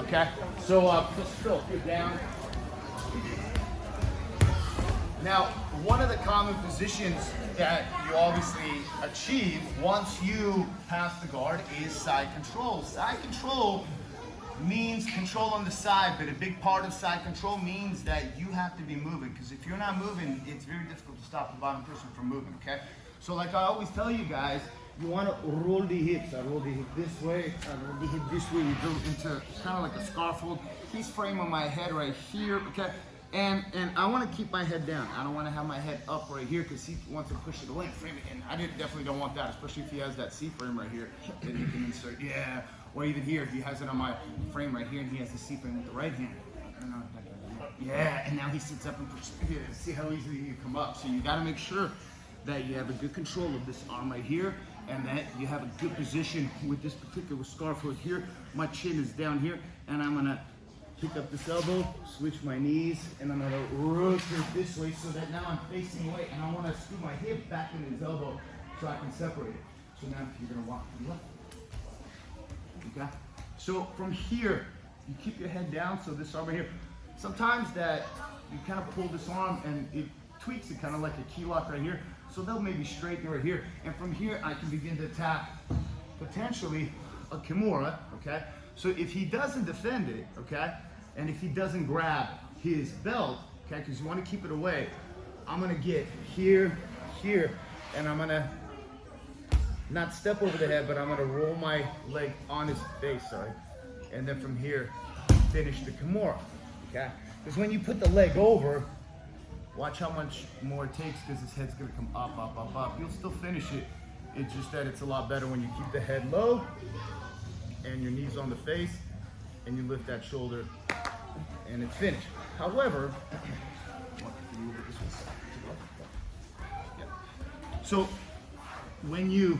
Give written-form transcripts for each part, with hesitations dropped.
okay? So just go down. Now, one of the common positions that you obviously achieve once you pass the guard is side control. Side control means control on the side, but a big part of side control means that you have to be moving, because if you're not moving, it's very difficult to stop the bottom person from moving, okay? So like I always tell you guys, you want to roll the hips. I roll the hip this way, I roll the hip this way, you go into kind of like a scarf hold. He's framing my head right here, okay? And I want to keep my head down. I don't want to have my head up right here because he wants to push it away and frame it. And I definitely don't want that, especially if he has that C-frame right here that he can insert. Yeah, or even here, he has it on my frame right here and he has the C-frame with the right hand. Yeah, and now he sits up and pushes. See how easily you come up. So you got to make sure that you have a good control of this arm right here and that you have a good position with this particular scarf right here. My chin is down here and I'm going to pick up this elbow, switch my knees, and I'm gonna rotate this way so that now I'm facing away, and I wanna scoot my hip back into his elbow so I can separate it. So now you're gonna walk to the left. Okay? So from here, you keep your head down, so this arm right here. Sometimes that you kind of pull this arm and it tweaks it kind of like a key lock right here. So they'll maybe straighten right here. And from here, I can begin to attack potentially a Kimura, okay? So if he doesn't defend it, okay, and if he doesn't grab his belt, okay, because you want to keep it away, I'm going to get here, and I'm going to not step over the head, but I'm going to roll my leg on his face, sorry. And then from here, finish the Kimura, okay? Because when you put the leg over, watch how much more it takes because his head's going to come up, up, up, up. You'll still finish it. It's just that it's a lot better when you keep the head low and your knees on the face, and you lift that shoulder, and it's finished. However, so when you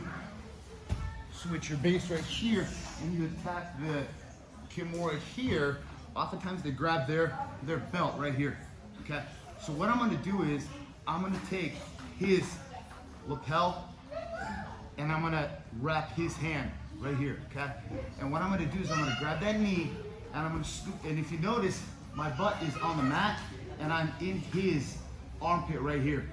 switch your base right here and you attack the Kimura here, oftentimes they grab their belt right here, okay? So what I'm gonna do is, I'm gonna take his lapel and I'm gonna wrap his hand right here, okay? And what I'm gonna do is I'm gonna grab that knee and I'm gonna scoop, and if you notice, my butt is on the mat and I'm in his armpit right here.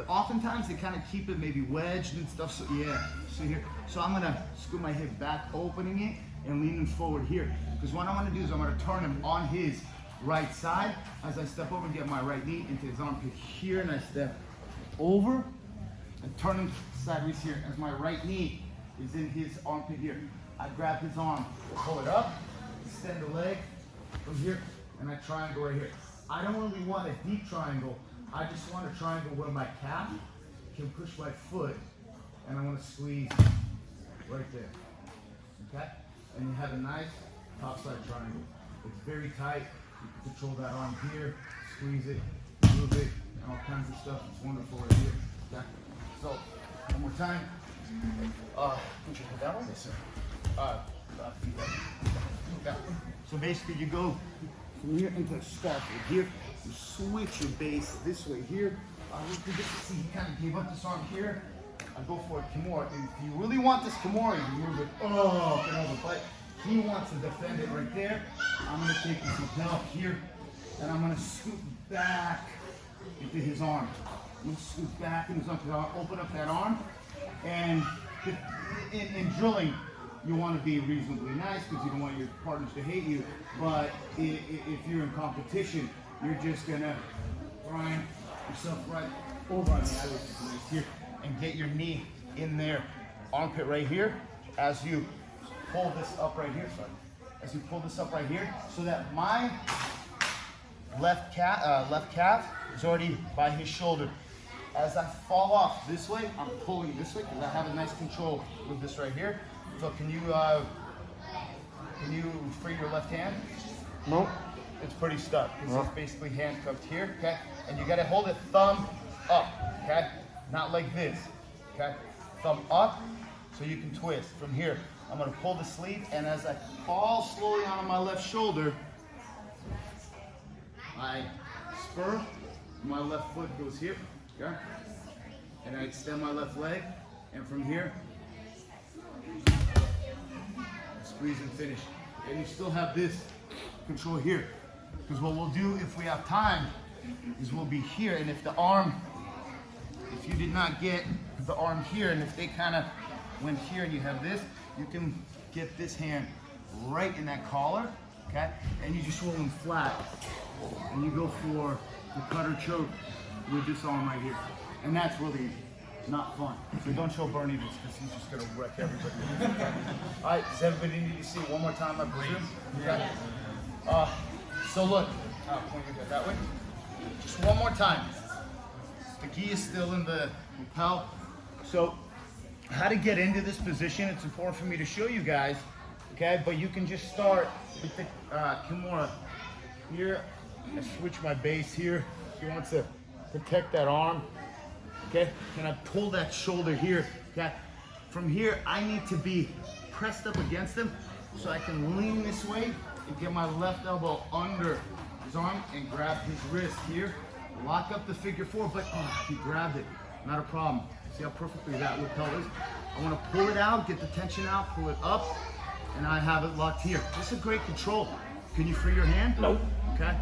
Oftentimes they kind of keep it maybe wedged and stuff, so yeah, so here. So I'm gonna scoop my hip back, opening it and leaning forward here. Because what I'm gonna do is I'm gonna turn him on his right side as I step over and get my right knee into his armpit here, and I step over and turn him sideways here as my right knee is in his armpit here. I grab his arm, pull it up, extend the leg from here, and I triangle right here. I don't really want a deep triangle. I just want a triangle where my calf can push my foot, and I want to squeeze right there, okay? And you have a nice topside triangle. It's very tight. You can control that arm here, squeeze it, move it, and all kinds of stuff. It's wonderful right here, okay? So, one more time. Put your head down on this, sir. Okay. So basically you go from here into a scarf right here. You switch your base this way here. You can get to see he kind of gave up this arm here. I go for a Kimura. And if you really want this Kimura, you move it up and over. But he wants to defend it right there. I'm going to take this lapel here and I'm going to scoop back into his arm. I'm going to scoop back into his arm. I'll open up that arm. And in drilling, you want to be reasonably nice because you don't want your partners to hate you. But if you're in competition, you're just going to grind yourself right over on the other side here and get your knee in there, armpit right here, as you pull this up right here, sorry. As you pull this up right here, so that my left calf is already by his shoulder. As I fall off this way, I'm pulling this way because I have a nice control with this right here. So can you free your left hand? Nope. It's pretty stuck because it's basically handcuffed here, okay? And you gotta hold it thumb up, okay? Not like this, okay? Thumb up so you can twist. From here, I'm gonna pull the sleeve, and as I fall slowly onto my left shoulder, I spur, my left foot goes here, okay? And I extend my left leg, and from here, squeeze and finish. and you still have this control here. Because what we'll do if we have time is we'll be here, and if the arm, if you did not get the arm here, and if they kind of went here and you have this, you can get this hand right in that collar, okay? And you just roll them flat, and you go for the cutter choke with this arm right here. And that's really not fun. So don't show Bernie this because he's just gonna wreck everybody. All right, does everybody need to see it one more time, I presume? Okay. So look, I'll point you that way. Just one more time. The gi is still in the lapel. So how to get into this position, it's important for me to show you guys, okay? But you can just start with the Kimura. Here, I switch my base here. If you want to protect that arm, okay? And I pull that shoulder here, okay? From here, I need to be pressed up against him so I can lean this way and get my left elbow under his arm and grab his wrist here. Lock up the figure four, but he grabbed it, not a problem. See how perfectly that lapel is? I want to pull it out, get the tension out, pull it up, and I have it locked here. This is a great control. Can you free your hand? Nope. Okay.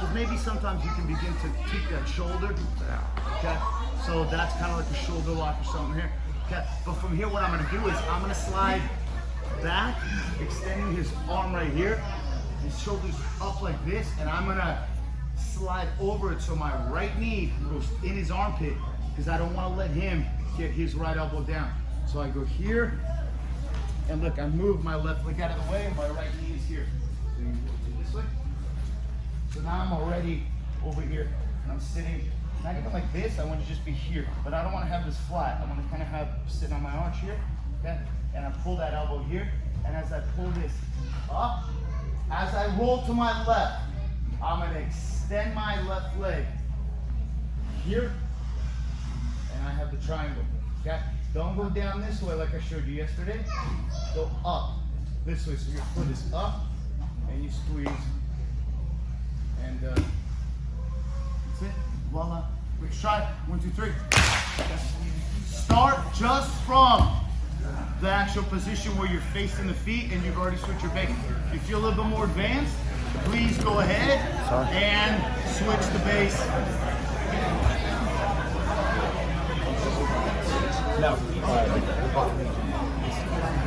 So maybe sometimes you can begin to keep that shoulder. Okay. So that's kind of like a shoulder lock or something here. Okay. But from here, what I'm going to do is I'm going to slide back, extending his arm right here. His shoulders up like this, and I'm going to slide over it so my right knee goes in his armpit because I don't want to let him get his right elbow down. So I go here, and look, I move my left leg out of the way, and my right knee is here. So you go this way. So now I'm already over here, and I'm sitting, not even like this, I want to just be here, but I don't want to have this flat. I want to kind of have sitting on my arch here, okay? And I pull that elbow here, and as I pull this up, as I roll to my left, I'm going to extend my left leg here, and I have the triangle, okay? Don't go down this way like I showed you yesterday. Go up this way, so your foot is up, and you squeeze. And that's it. Voila. Let's try. 1, 2, 3. Start just from the actual position where you're facing the feet and you've already switched your base. If you feel a little bit more advanced, please go ahead and switch the base. No.